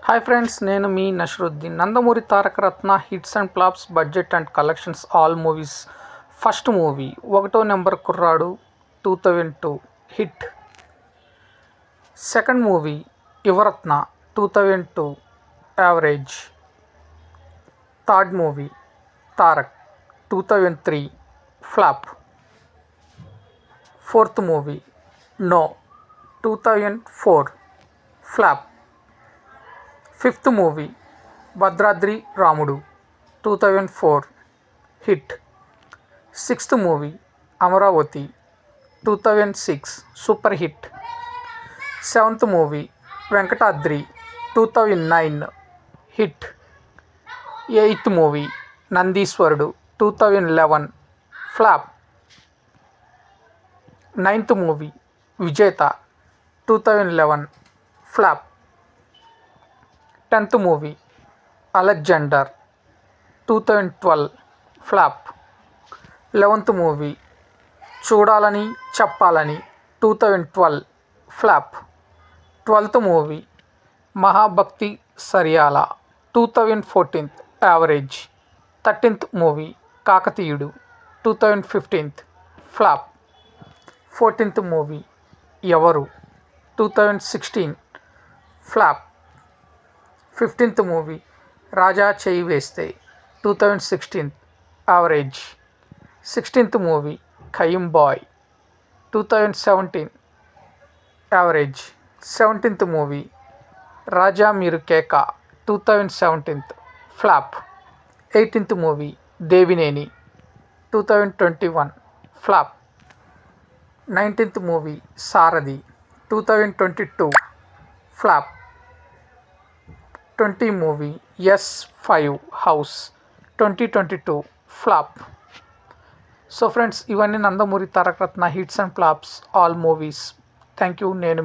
Hi friends, నేను మీ Nasaruddin. Nandamuri Taraka Ratna hits and flops, budget and collections all movies. First movie 1వ number Kurradu 2002 hit. Second movie Yuvaratna 2002 average. Third movie Tarak 2003 flop. Fourth movie no 2004 flop. Fifth movie Bhadradri Ramudu 2004 hit. Sixth movie Amaravathi 2006 super hit. Seventh movie Venkatadri 2009 hit. Eighth movie Nandeeswarudu 2011 flop. Ninth movie Vijetha 2011 flop. 10th movie Alexander 2012 flop. 11th movie Chudalani Cheppalani 2012 flop. 12th movie Mahabhakti Siriyala 2014 average. 13th movie Kakatiyudu 2015 flop. 14th movie Evaru 2016 flop. 15th movie Raja Cheyyi Vesthe 2016 average. 16th movie Khayyum Bhai 2017 average. 17th movie Raja Meeru Keka 2017 flop. 18th movie Devineni 2021 flop. 19th movie Saradhi 2022 flop. 20 movie S5 house 2022 flop. So friends, ఇవన్నీ Nandamuri Taraka Ratna hits and flops all movies. Thank you. నేను